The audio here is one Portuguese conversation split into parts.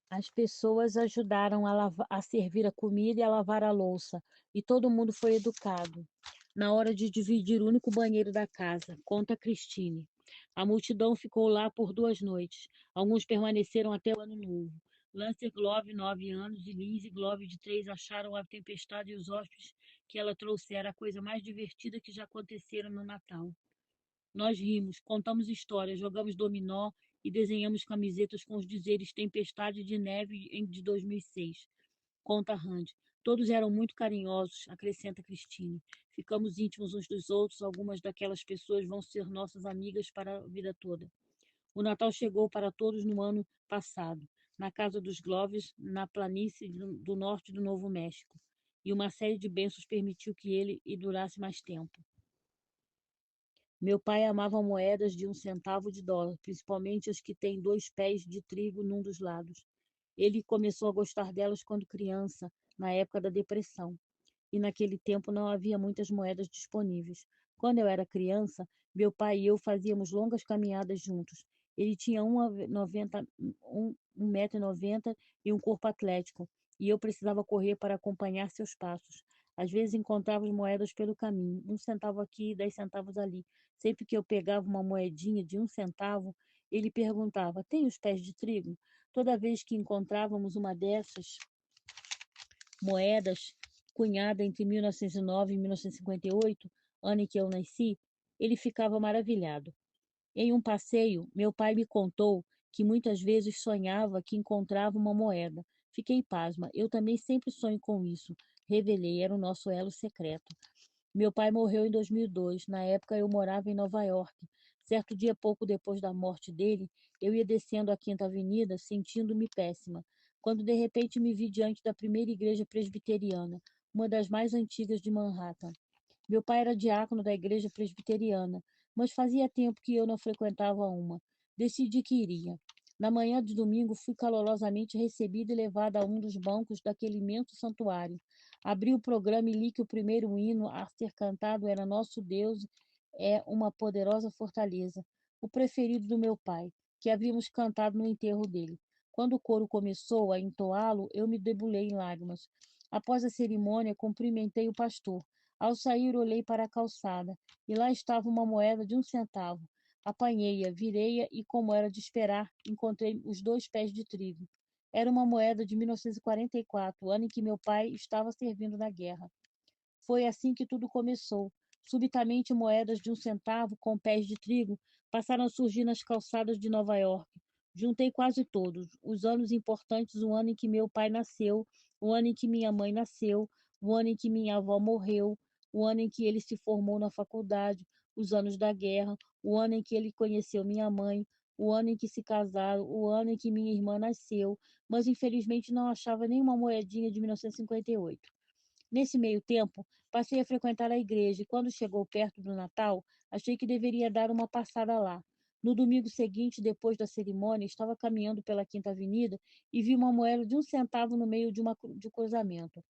As pessoas ajudaram a servir a comida e a lavar a louça, e todo mundo foi educado. Na hora de dividir o único banheiro da casa, conta Christine. A multidão ficou lá por 2 noites. Alguns permaneceram até o ano novo. Lancer Glove, 9 anos, e Lindsay Glove, de 3, acharam a tempestade e os hóspedes que ela trouxera a coisa mais divertida que já aconteceram no Natal. Nós rimos, contamos histórias, jogamos dominó e desenhamos camisetas com os dizeres Tempestade de Neve de 2006. Conta Randy. Todos eram muito carinhosos, acrescenta Christine. Ficamos íntimos uns dos outros, algumas daquelas pessoas vão ser nossas amigas para a vida toda. O Natal chegou para todos no ano passado, na casa dos Gloves, na planície do norte do Novo México, e uma série de bênçãos permitiu que ele durasse mais tempo. Meu pai amava moedas de 1 centavo de dólar, principalmente as que têm 2 pés de trigo num dos lados. Ele começou a gostar delas quando criança, na época da Depressão, e naquele tempo não havia muitas moedas disponíveis. Quando eu era criança, meu pai e eu fazíamos longas caminhadas juntos. Ele tinha 1,90 m e um corpo atlético, e eu precisava correr para acompanhar seus passos. Às vezes encontrávamos moedas pelo caminho, 1 centavo aqui e 10 centavos ali. Sempre que eu pegava uma moedinha de 1 centavo, ele perguntava: Tem os pés de trigo? Toda vez que encontrávamos uma dessas moedas, cunhada entre 1909 e 1958, ano em que eu nasci, ele ficava maravilhado. Em um passeio, meu pai me contou que muitas vezes sonhava que encontrava uma moeda. Fiquei pasma. Eu também sempre sonho com isso. Revelei, era o nosso elo secreto. Meu pai morreu em 2002. Na época, eu morava em Nova York. Certo dia, pouco depois da morte dele, eu ia descendo a Quinta Avenida, sentindo-me péssima, quando de repente me vi diante da primeira igreja presbiteriana, uma das mais antigas de Manhattan. Meu pai era diácono da igreja presbiteriana, mas fazia tempo que eu não frequentava uma. Decidi que iria. Na manhã de domingo, fui calorosamente recebida e levada a um dos bancos daquele imenso santuário. Abri o programa e li que o primeiro hino a ser cantado era Nosso Deus é uma poderosa fortaleza, o preferido do meu pai, que havíamos cantado no enterro dele. Quando o coro começou a entoá-lo, eu me debulhei em lágrimas. Após a cerimônia, cumprimentei o pastor. Ao sair, olhei para a calçada, e lá estava uma moeda de 1 centavo. Apanhei-a, virei-a e, como era de esperar, encontrei os 2 pés de trigo. Era uma moeda de 1944, ano em que meu pai estava servindo na guerra. Foi assim que tudo começou. Subitamente, moedas de 1 centavo com pés de trigo passaram a surgir nas calçadas de Nova York. Juntei quase todos. Os anos importantes, o ano em que meu pai nasceu, o ano em que minha mãe nasceu, o ano em que minha avó morreu, o ano em que ele se formou na faculdade, os anos da guerra, o ano em que ele conheceu minha mãe, o ano em que se casaram, o ano em que minha irmã nasceu, mas infelizmente não achava nenhuma moedinha de 1958. Nesse meio tempo, passei a frequentar a igreja e, quando chegou perto do Natal, achei que deveria dar uma passada lá. No domingo seguinte, depois da cerimônia, estava caminhando pela Quinta Avenida e vi uma moeda de 1 centavo no meio de um cruzamento.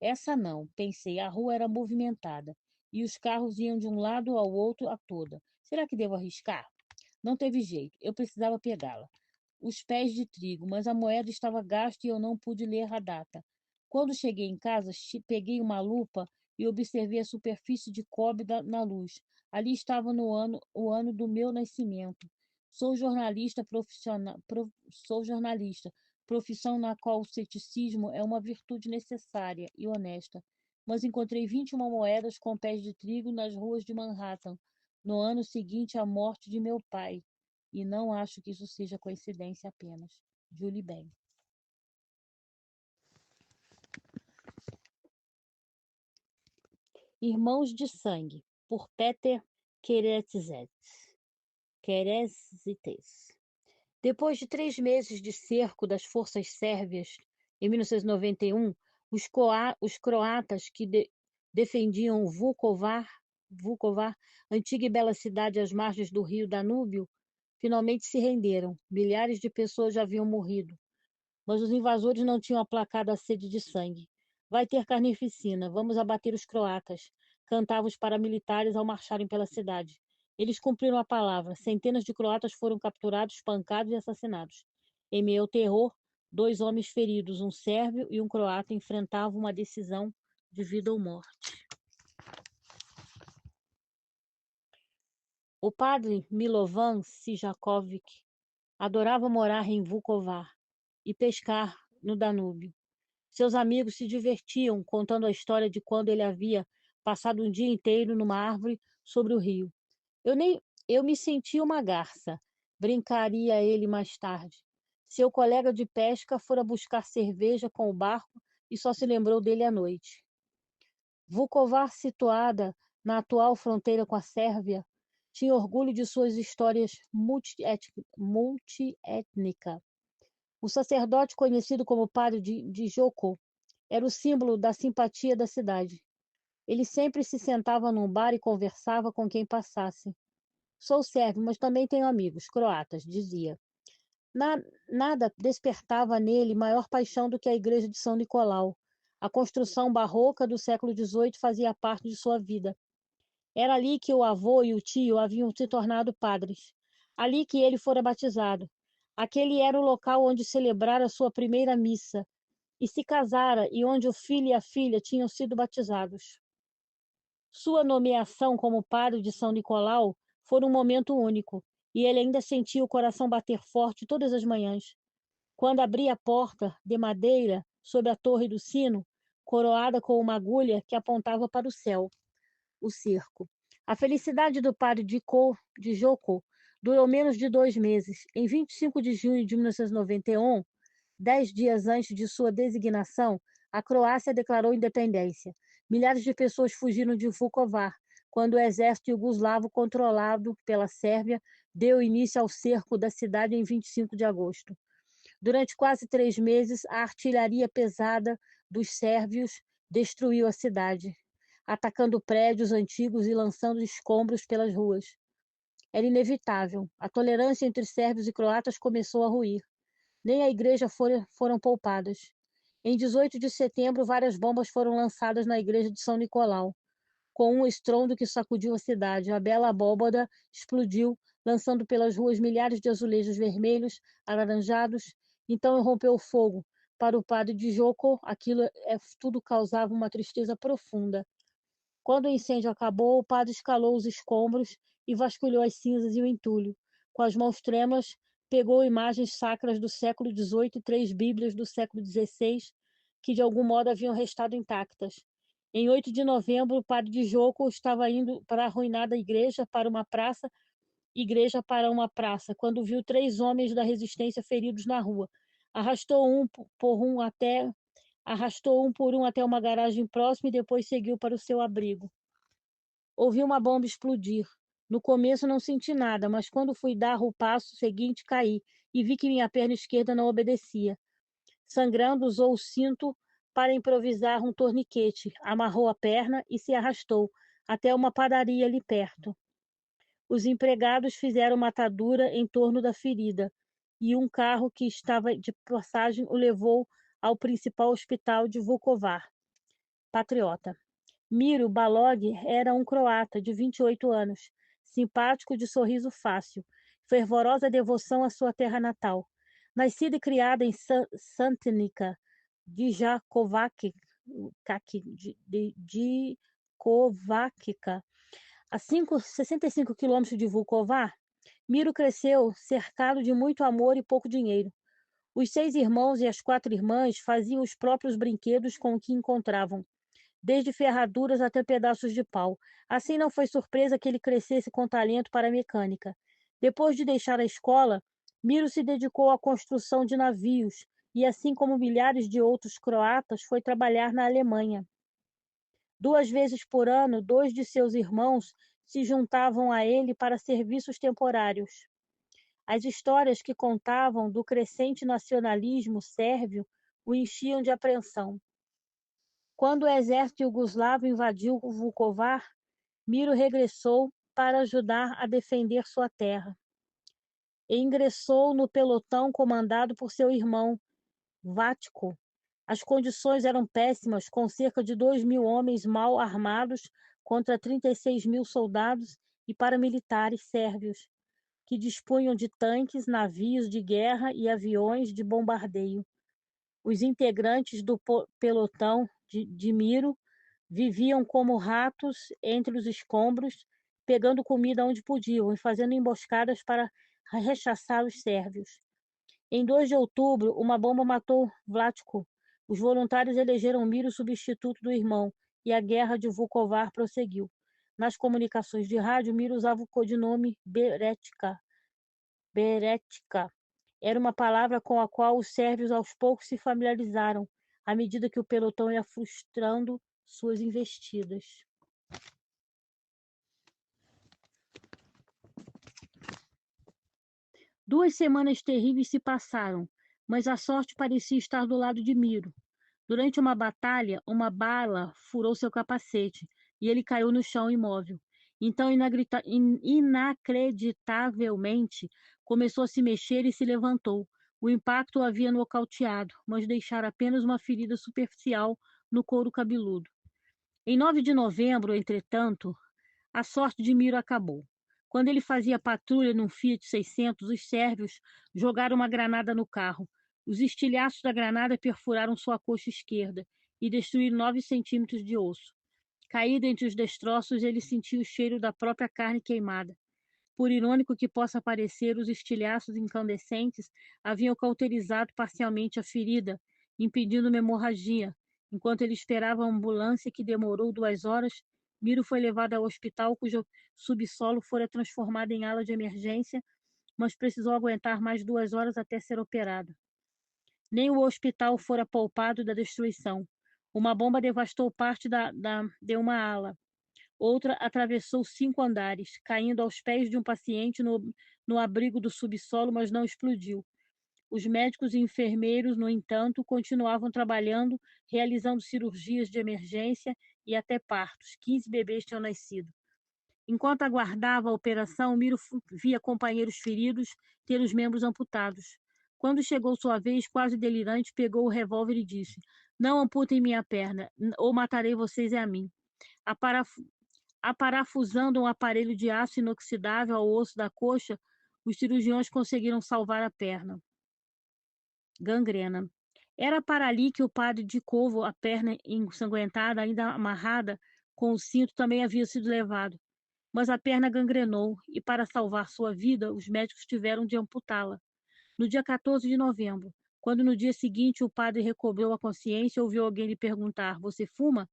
Essa não, pensei, a rua era movimentada e os carros iam de um lado ao outro a toda. Será que devo arriscar? Não teve jeito, eu precisava pegá-la. Os pés de trigo, mas a moeda estava gasta e eu não pude ler a data. Quando cheguei em casa, peguei uma lupa e observei a superfície de cobre na luz. Ali estava o ano do meu nascimento. Sou jornalista profissional, sou jornalista, profissão na qual o ceticismo é uma virtude necessária e honesta. Mas encontrei 21 moedas com pés de trigo nas ruas de Manhattan, no ano seguinte à morte de meu pai. E não acho que isso seja coincidência apenas. Julie Ben. Irmãos de Sangue, por Peter Kerezites. Depois de 3 meses de cerco das forças sérvias, em 1991, os croatas que defendiam Vukovar, antiga e bela cidade às margens do rio Danúbio, finalmente se renderam. Milhares de pessoas já haviam morrido, mas os invasores não tinham aplacado a sede de sangue. Vai ter carnificina, vamos abater os croatas, cantavam os paramilitares ao marcharem pela cidade. Eles cumpriram a palavra. Centenas de croatas foram capturados, espancados e assassinados. Em meio ao terror, 2 homens feridos, um sérvio e um croata, enfrentavam uma decisão de vida ou morte. O padre Milovan Sijakovic adorava morar em Vukovar e pescar no Danúbio. Seus amigos se divertiam contando a história de quando ele havia passado um dia inteiro numa árvore sobre o rio. Eu me sentia uma garça, brincaria ele mais tarde. Seu colega de pesca fora buscar cerveja com o barco e só se lembrou dele à noite. Vukovar, situada na atual fronteira com a Sérvia, tinha orgulho de suas histórias multiétnica. O sacerdote, conhecido como Padre de Joko, era o símbolo da simpatia da cidade. Ele sempre se sentava num bar e conversava com quem passasse. Sou sérvio, mas também tenho amigos croatas, dizia. Nada despertava nele maior paixão do que a igreja de São Nicolau. A construção barroca do século XVIII fazia parte de sua vida. Era ali que o avô e o tio haviam se tornado padres. Ali que ele fora batizado. Aquele era o local onde celebrara sua primeira missa e se casara e onde o filho e a filha tinham sido batizados. Sua nomeação como padre de São Nicolau foi um momento único, e ele ainda sentia o coração bater forte todas as manhãs. Quando abria a porta de madeira sobre a torre do sino, coroada com uma agulha que apontava para o céu, o cerco. A felicidade do padre de Joko durou menos de 2 meses. Em 25 de junho de 1991, 10 dias antes de sua designação, a Croácia declarou independência. Milhares de pessoas fugiram de Vukovar, quando o exército iugoslavo, controlado pela Sérvia, deu início ao cerco da cidade em 25 de agosto. Durante quase 3 meses, a artilharia pesada dos sérvios destruiu a cidade, atacando prédios antigos e lançando escombros pelas ruas. Era inevitável. A tolerância entre sérvios e croatas começou a ruir. Nem a igreja foram poupadas. Em 18 de setembro, várias bombas foram lançadas na igreja de São Nicolau, com um estrondo que sacudiu a cidade. A bela abóbada explodiu, lançando pelas ruas milhares de azulejos vermelhos, alaranjados. Então irrompeu o fogo. Para o padre de Joko, tudo causava uma tristeza profunda. Quando o incêndio acabou, o padre escalou os escombros e vasculhou as cinzas e o entulho. Com as mãos trêmulas, pegou imagens sacras do século XVIII e 3 bíblias do século XVI, que de algum modo haviam restado intactas. Em 8 de novembro, o padre de Joko estava indo para a arruinada igreja para uma praça, quando viu 3 homens da resistência feridos na rua. Arrastou um por um até uma garagem próxima e depois seguiu para o seu abrigo. Ouvi uma bomba explodir. No começo não senti nada, mas quando fui dar o passo seguinte, caí e vi que minha perna esquerda não obedecia. Sangrando, usou o cinto para improvisar um torniquete, amarrou a perna e se arrastou até uma padaria ali perto. Os empregados fizeram uma atadura em torno da ferida e um carro que estava de passagem o levou ao principal hospital de Vukovar. Patriota. Miro Balog era um croata de 28 anos, simpático, de sorriso fácil, fervorosa devoção à sua terra natal. Nascida e criada em Santenica, Djakovačica, a 65 quilômetros de Vukovar, Miro cresceu cercado de muito amor e pouco dinheiro. Os 6 irmãos e as 4 irmãs faziam os próprios brinquedos com o que encontravam, desde ferraduras até pedaços de pau. Assim não foi surpresa que ele crescesse com talento para a mecânica. Depois de deixar a escola, Miro se dedicou à construção de navios e, assim como milhares de outros croatas, foi trabalhar na Alemanha. 2 vezes por ano, 2 de seus irmãos se juntavam a ele para serviços temporários. As histórias que contavam do crescente nacionalismo sérvio o enchiam de apreensão. Quando o exército iugoslavo invadiu Vukovar, Miro regressou para ajudar a defender sua terra. E ingressou no pelotão comandado por seu irmão, Vatko. As condições eram péssimas, com cerca de 2.000 homens mal armados contra 36.000 soldados e paramilitares sérvios, que dispunham de tanques, navios de guerra e aviões de bombardeio. Os integrantes do pelotão de Miro viviam como ratos entre os escombros, pegando comida onde podiam e fazendo emboscadas para rechaçar os sérvios. Em 2 de outubro, uma bomba matou Vlatko. Os voluntários elegeram Miro substituto do irmão, e a guerra de Vukovar prosseguiu. Nas comunicações de rádio, Miro usava o codinome Beretka. Beretka era uma palavra com a qual os sérvios aos poucos se familiarizaram, à medida que o pelotão ia frustrando suas investidas. Duas semanas terríveis se passaram, mas a sorte parecia estar do lado de Miro. Durante uma batalha, uma bala furou seu capacete e ele caiu no chão imóvel. Então, inacreditavelmente, começou a se mexer e se levantou. O impacto o havia nocauteado, mas deixara apenas uma ferida superficial no couro cabeludo. Em 9 de novembro, entretanto, a sorte de Miro acabou. Quando ele fazia patrulha num Fiat 600, os sérvios jogaram uma granada no carro. Os estilhaços da granada perfuraram sua coxa esquerda e destruíram 9 centímetros de osso. Caído entre os destroços, ele sentiu o cheiro da própria carne queimada. Por irônico que possa parecer, os estilhaços incandescentes haviam cauterizado parcialmente a ferida, impedindo uma hemorragia. Enquanto ele esperava a ambulância, que demorou 2 horas, Miro foi levado ao hospital, cujo subsolo fora transformado em ala de emergência, mas precisou aguentar mais 2 horas até ser operado. Nem o hospital fora poupado da destruição. Uma bomba devastou parte de uma ala. Outra atravessou 5 andares, caindo aos pés de um paciente no abrigo do subsolo, mas não explodiu. Os médicos e enfermeiros, no entanto, continuavam trabalhando, realizando cirurgias de emergência e até partos. 15 bebês tinham nascido. Enquanto aguardava a operação, Miro via companheiros feridos ter os membros amputados. Quando chegou sua vez, quase delirante, pegou o revólver e disse: "Não amputem minha perna, ou matarei vocês e a mim." Aparafusando um aparelho de aço inoxidável ao osso da coxa, os cirurgiões conseguiram salvar a perna. Gangrena. Era para ali que o padre de Kovo, a perna ensanguentada, ainda amarrada com o cinto, também havia sido levado. Mas a perna gangrenou e, para salvar sua vida, os médicos tiveram de amputá-la. No dia 14 de novembro, quando no dia seguinte o padre recobrou a consciência, ouviu alguém lhe perguntar: "Você fuma?"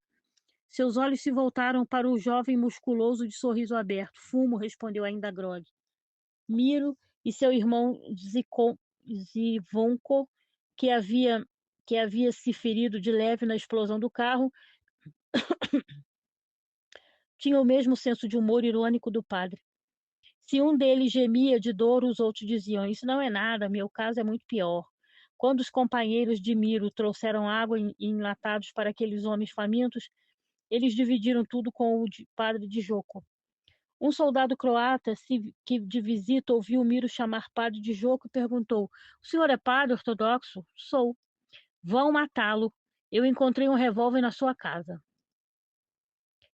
Seus olhos se voltaram para o jovem musculoso de sorriso aberto. "Fumo", respondeu ainda grogue. Miro e seu irmão Zivonko, que havia se ferido de leve na explosão do carro, tinham o mesmo senso de humor irônico do padre. Se um deles gemia de dor, os outros diziam: "Isso não é nada, meu caso é muito pior." Quando os companheiros de Miro trouxeram água em enlatados para aqueles homens famintos, eles dividiram tudo com o padre de Joko. Um soldado croata que de visita ouviu Miro chamar padre de Joko e perguntou: "O senhor é padre ortodoxo?" "Sou." "Vão matá-lo. Eu encontrei um revólver na sua casa."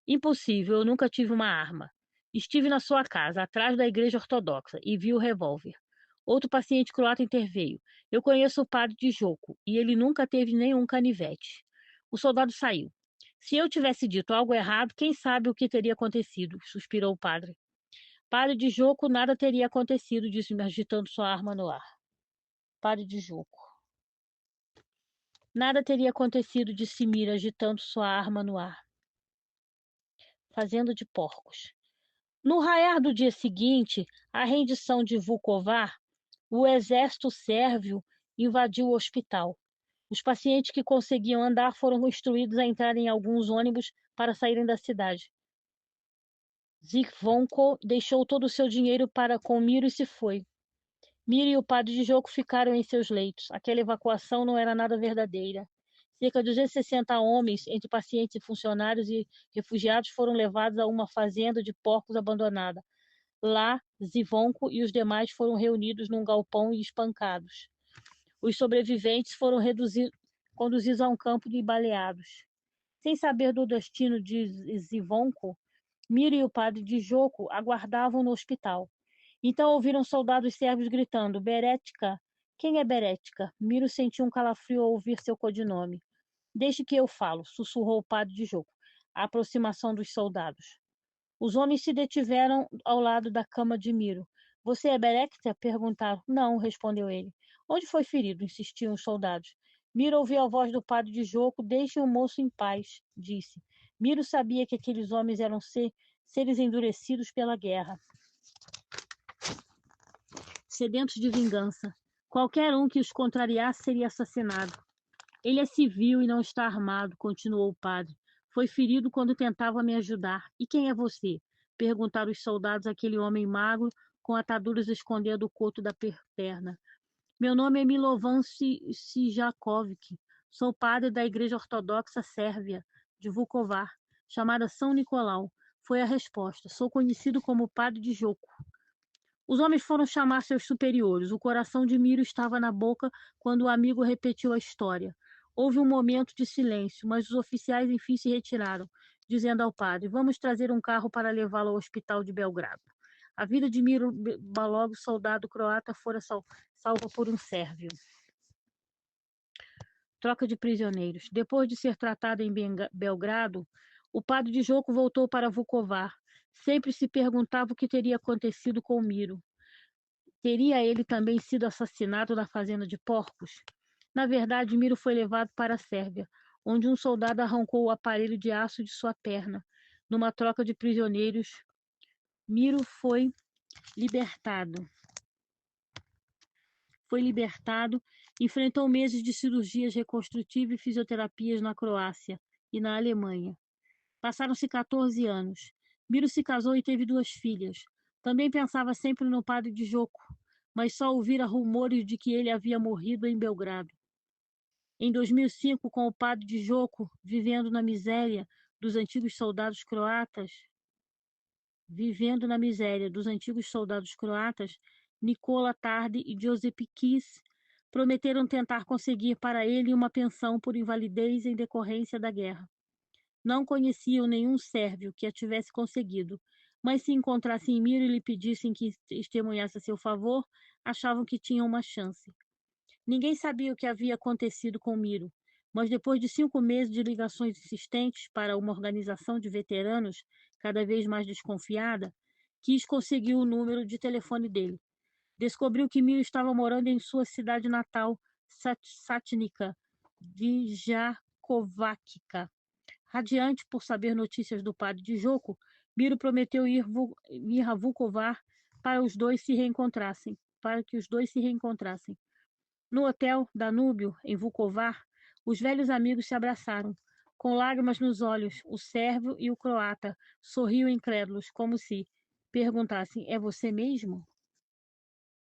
"Impossível, eu nunca tive uma arma." "Estive na sua casa, atrás da igreja ortodoxa, e vi o revólver." Outro paciente croata interveio: "Eu conheço o padre de Joko, e ele nunca teve nenhum canivete." O soldado saiu. "Se eu tivesse dito algo errado, quem sabe o que teria acontecido?" suspirou o padre. "Padre de Joko, nada teria acontecido", disse-me, agitando sua arma no ar. Padre de Joko. "Nada teria acontecido", disse Mira, agitando sua arma no ar. Fazenda de porcos. No raiar do dia seguinte, à rendição de Vukovar, o exército sérvio invadiu o hospital. Os pacientes que conseguiam andar foram instruídos a entrar em alguns ônibus para saírem da cidade. Zivonko deixou todo o seu dinheiro com Miro e se foi. Miro e o padre de Joko ficaram em seus leitos. Aquela evacuação não era nada verdadeira. Cerca de 260 homens, entre pacientes e funcionários e refugiados, foram levados a uma fazenda de porcos abandonada. Lá, Zivonko e os demais foram reunidos num galpão e espancados. Os sobreviventes foram conduzidos a um campo de baleados. Sem saber do destino de Zivonko, Miro e o padre de Joko aguardavam no hospital. Então ouviram soldados sérvios gritando: "Beretka!" Quem é Beretka? Miro sentiu um calafrio ao ouvir seu codinome. Deixe que eu falo, sussurrou o padre de Joko. A aproximação dos soldados. Os homens se detiveram ao lado da cama de Miro. Você é Berekta? Perguntaram. Não, respondeu ele. Onde foi ferido? Insistiam os soldados. Miro ouviu a voz do padre de Joko. Deixe o moço em paz, disse. Miro sabia que aqueles homens eram seres endurecidos pela guerra, sedentos de vingança. Qualquer um que os contrariasse seria assassinado. Ele é civil e não está armado, continuou o padre. Foi ferido quando tentava me ajudar. E quem é você? Perguntaram os soldados àquele homem magro, com ataduras escondendo o coto da perna. Meu nome é Milovan Sijakovic. Sou padre da Igreja Ortodoxa Sérvia, de Vukovar, chamada São Nicolau. Foi a resposta. Sou conhecido como padre de Joko. Os homens foram chamar seus superiores. O coração de Miro estava na boca quando o amigo repetiu a história. Houve um momento de silêncio, mas os oficiais enfim se retiraram, dizendo ao padre: Vamos trazer um carro para levá-lo ao hospital de Belgrado. A vida de Miro Balog, soldado croata, fora salva por um sérvio. Troca de prisioneiros. Depois de ser tratado em Belgrado, o padre de Joko voltou para Vukovar. Sempre se perguntava o que teria acontecido com Miro. Teria ele também sido assassinado na fazenda de porcos? Na verdade, Miro foi levado para a Sérvia, onde um soldado arrancou o aparelho de aço de sua perna. Numa troca de prisioneiros, Miro foi libertado. Enfrentou meses de cirurgias reconstrutivas e fisioterapias na Croácia e na Alemanha. Passaram-se 14 anos. Miro se casou e teve 2 filhas. Também pensava sempre no padre de Joko, mas só ouvira rumores de que ele havia morrido em Belgrado. Em 2005, com o padre de Joko vivendo na miséria dos antigos soldados croatas, Nikola Tardi e Josip Kiss prometeram tentar conseguir para ele uma pensão por invalidez em decorrência da guerra. Não conheciam nenhum sérvio que a tivesse conseguido, mas se encontrassem Miro e lhe pedissem que testemunhasse a seu favor, achavam que tinham uma chance. Ninguém sabia o que havia acontecido com Miro, mas depois de 5 meses de ligações insistentes para uma organização de veteranos, cada vez mais desconfiada, Kiss conseguiu o número de telefone dele. Descobriu que Miro estava morando em sua cidade natal, Satnica, Vijakovacica. Radiante por saber notícias do padre de Joko, Miro prometeu ir a Vukovar para que os dois se reencontrassem. No hotel Danúbio, em Vukovar, os velhos amigos se abraçaram. Com lágrimas nos olhos, o sérvio e o croata sorriam incrédulos, como se perguntassem: é você mesmo?